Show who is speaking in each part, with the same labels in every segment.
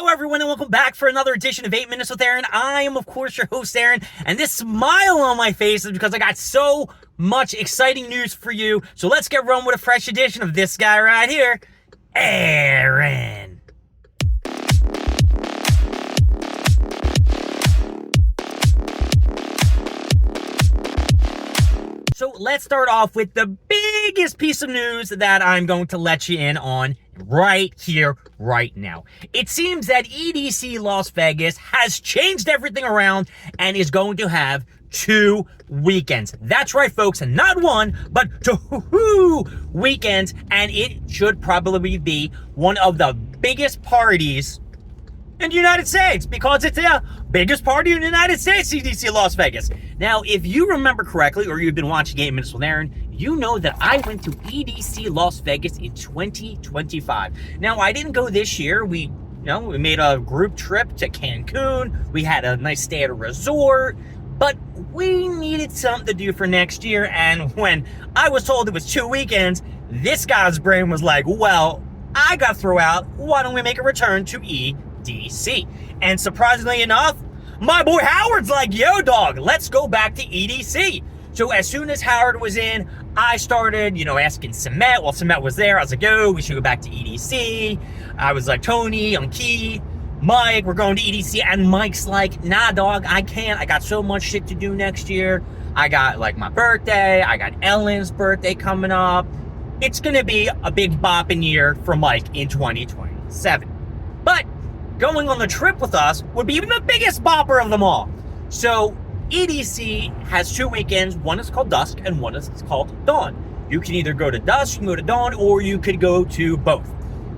Speaker 1: Hello everyone and welcome back for another edition of 8 Minutes with Aaron. I am of course your host Aaron, and this smile on my face is because I got so much exciting news for you. So let's get run with a fresh edition of this guy right here, Aaron. So let's start off with the biggest piece of news that I'm going to let you in on right here, right now. It seems that EDC Las Vegas has changed everything around and is going to have 2 weekends. That's right, folks, and not 1, but 2 weekends, and it should probably be one of the biggest parties in the United States, because it's the biggest party in the United States, EDC Las Vegas. Now, if you remember correctly, or you've been watching 8 Minutes with Aaron, you know that I went to EDC Las Vegas in 2025. Now, I didn't go this year. We made a group trip to Cancun. We had a nice stay at a resort, but we needed something to do for next year. And when I was told it was 2 weekends, this guy's brain was like, well, I got to throw out, why don't we make a return to EDC? And surprisingly enough, my boy Howard's like, yo dog, let's go back to EDC. So as soon as Howard was in, I started, asking Cement. Well, Cement was there. I was like, yo, we should go back to EDC. I was like, Tony, I'm Key, Mike, we're going to EDC. And Mike's like, nah, dog, I can't. I got so much shit to do next year. I got like my birthday. I got Ellen's birthday coming up. It's going to be a big bopping year for Mike in 2027. But going on the trip with us would be even the biggest bopper of them all. So EDC has 2 weekends. One is called Dusk and one is called Dawn. You can either go to Dusk, you can go to Dawn, or you could go to both.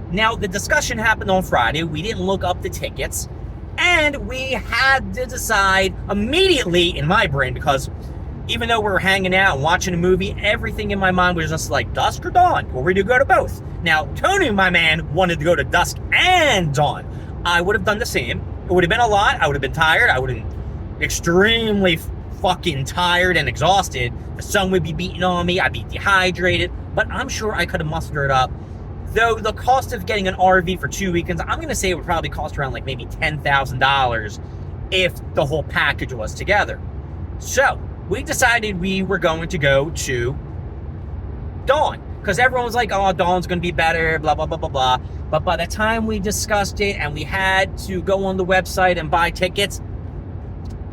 Speaker 1: Now, the discussion happened on Friday. We didn't look up the tickets, and we had to decide immediately in my brain, because even though we were hanging out and watching a movie, everything in my mind was just like Dusk or Dawn, or we do go to both. Now, Tony, my man, wanted to go to Dusk and Dawn. I would have done the same. It would have been a lot. I would have been tired. I would have been extremely fucking tired and exhausted. The sun would be beating on me. I'd be dehydrated. But I'm sure I could have mustered it up. Though the cost of getting an RV for 2 weekends, I'm going to say it would probably cost around like maybe $10,000 if the whole package was together. So we decided we were going to go to Dawn, because everyone was like, oh, Dawn's going to be better, blah, blah, blah, blah, blah. But by the time we discussed it and we had to go on the website and buy tickets,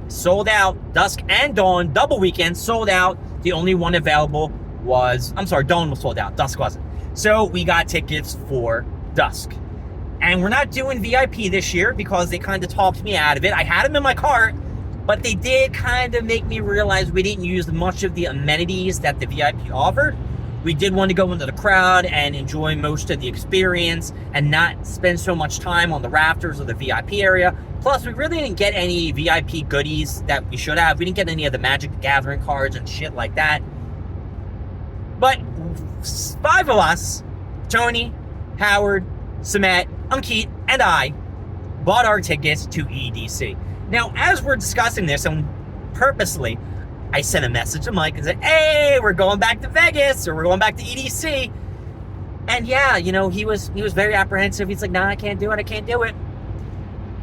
Speaker 1: sold out. Dusk and Dawn, double weekend, sold out. The only one available was, Dawn was sold out. Dusk wasn't. So we got tickets for Dusk. And we're not doing VIP this year because they kind of talked me out of it. I had them in my cart, but they did kind of make me realize we didn't use much of the amenities that the VIP offered. We did want to go into the crowd and enjoy most of the experience and not spend so much time on the rafters of the VIP area. Plus, we really didn't get any VIP goodies that we should have. We didn't get any of the Magic the Gathering cards and shit like that. But 5 of us, Tony, Howard, Cement, Unkeet, and I, bought our tickets to EDC. Now, as we're discussing this, and purposely, I sent a message to Mike and said, hey, we're going back to Vegas, or we're going back to EDC. And yeah, he was very apprehensive. He's like, nah, I can't do it.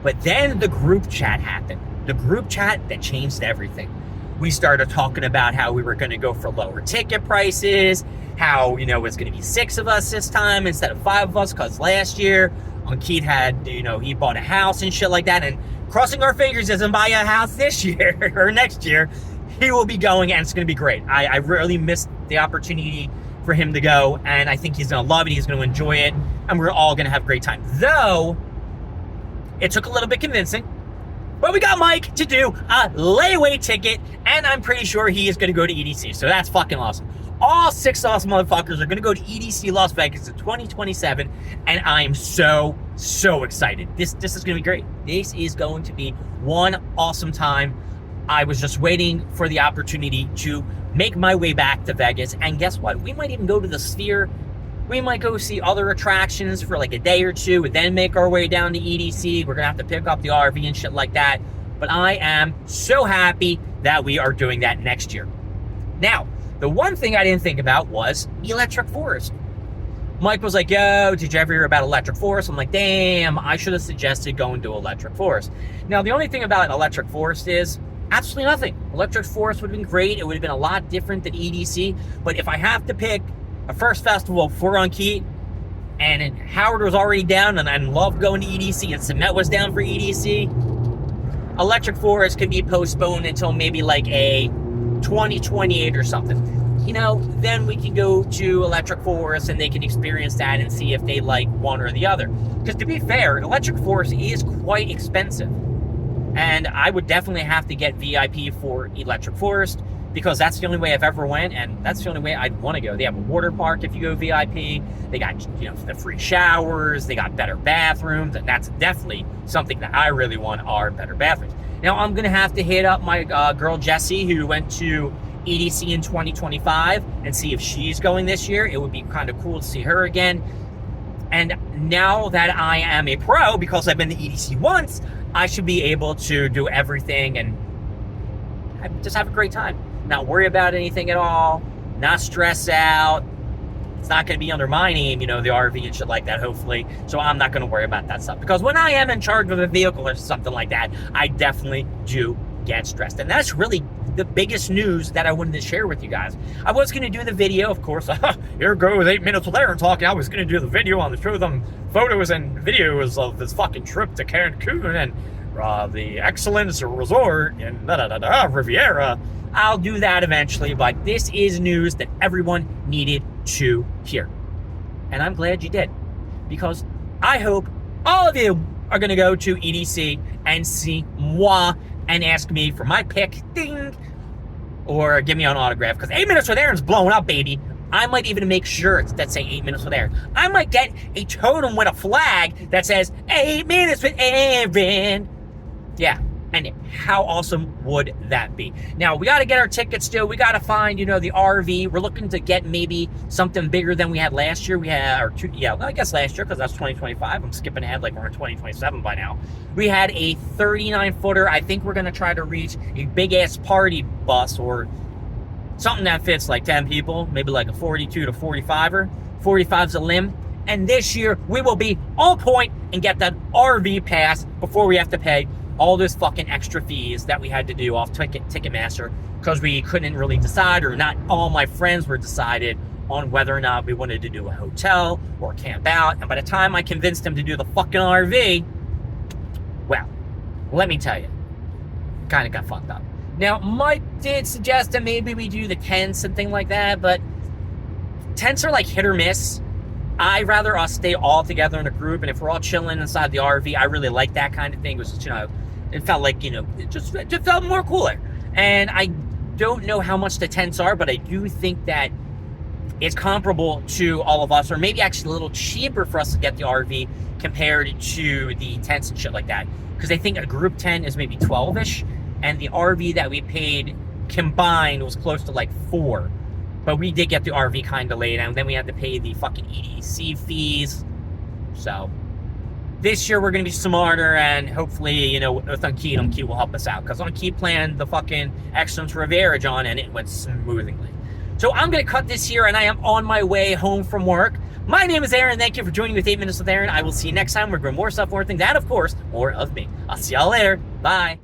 Speaker 1: But then the group chat happened. The group chat that changed everything. We started talking about how we were going to go for lower ticket prices, how, it's going to be 6 of us this time instead of 5 of us, because last year, Unkeet had, he bought a house and shit like that, and crossing our fingers doesn't buy a house this year or next year. He will be going, and it's going to be great. I really missed the opportunity for him to go, and I think he's going to love it. He's going to enjoy it, and we're all going to have a great time. Though, it took a little bit convincing, but we got Mike to do a layaway ticket, and I'm pretty sure he is going to go to EDC, so that's fucking awesome. All 6 of us motherfuckers are going to go to EDC Las Vegas in 2027, and I'm so excited. This is going to be great. This is going to be one awesome time. I was just waiting for the opportunity to make my way back to Vegas. And guess what? We might even go to the Sphere. We might go see other attractions for like a day or 2 and then make our way down to EDC. We're going to have to pick up the RV and shit like that. But I am so happy that we are doing that next year. Now, the one thing I didn't think about was Electric Forest. Mike was like, yo, did you ever hear about Electric Forest? I'm like, damn, I should have suggested going to Electric Forest. Now, the only thing about Electric Forest is absolutely nothing. Electric Forest would have been great. It would have been a lot different than EDC. But if I have to pick a first festival for Unkeet, and Howard was already down, and I loved going to EDC, and Cement was down for EDC, Electric Forest can be postponed until maybe like a 2028 or something. You know, then we can go to Electric Forest and they can experience that and see if they like one or the other. Because to be fair, Electric Forest is quite expensive. And I would definitely have to get VIP for Electric Forest because that's the only way I've ever went, and that's the only way I'd want to go. They have a water park if you go VIP. They got, you know, the free showers. They got better bathrooms, and that's definitely something that I really want are better bathrooms. Now, I'm going to have to hit up my girl Jessie, who went to EDC in 2025, and see if she's going this year. It would be kind of cool to see her again. And now that I am a pro, because I've been to EDC once, I should be able to do everything and just have a great time. Not worry about anything at all, not stress out. It's not going to be under my name, you know, the RV and shit like that, hopefully. So I'm not going to worry about that stuff. Because when I am in charge of a vehicle or something like that, I definitely do get stressed. And that's really the biggest news that I wanted to share with you guys. I was going to do the video, of course. Here goes 8 minutes with Aaron talking. I was going to do the video on the show them photos and videos of this fucking trip to Cancun and the Excellence Resort in Riviera. I'll do that eventually, but this is news that everyone needed to hear. And I'm glad you did, because I hope all of you are going to go to EDC and see moi and ask me for my pick, ding, or give me an autograph, because 8 minutes with Aaron's blowing up, baby. I might even make shirts that say 8 minutes with Aaron. I might get a totem with a flag that says 8 minutes with Aaron. Yeah, and how awesome would that be? Now, we got to get our tickets still. We got to find, you know, the RV. We're looking to get maybe something bigger than we had last year. We had, I guess last year, because that's 2025. I'm skipping ahead like we're in 2027 by now. We had a 39-footer. I think we're going to try to reach a big-ass party bus or something that fits like 10 people, maybe like a 42 to 45er. 45's a limb. And this year, we will be on point and get that RV pass before we have to pay all those fucking extra fees that we had to do off Ticketmaster, because we couldn't really decide, or not all my friends were decided on whether or not we wanted to do a hotel or camp out. And by the time I convinced them to do the fucking RV, well, let me tell you, kind of got fucked up. Now, Mike did suggest that maybe we do the tents and thing like that, but tents are like hit or miss. I'd rather us stay all together in a group, and if we're all chilling inside the RV, I really like that kind of thing. It was just, you know, it felt like, you know, it just felt more cooler. And I don't know how much the tents are, but I do think that it's comparable to all of us, or maybe actually a little cheaper for us to get the RV compared to the tents and shit like that. Because I think a group tent is maybe 12-ish, and the RV that we paid combined was close to like 4. But we did get the RV kind of late, and then we had to pay the fucking EDC fees. So this year we're going to be smarter, and hopefully, you know, with Unkeet will help us out. Because Unkeet planned the fucking Excellence Riviera, John, and it went smoothly. So I'm going to cut this here, and I am on my way home from work. My name is Aaron. Thank you for joining me with 8 Minutes with Aaron. I will see you next time. We're going to more stuff, more things, and of course, more of me. I'll see y'all later. Bye.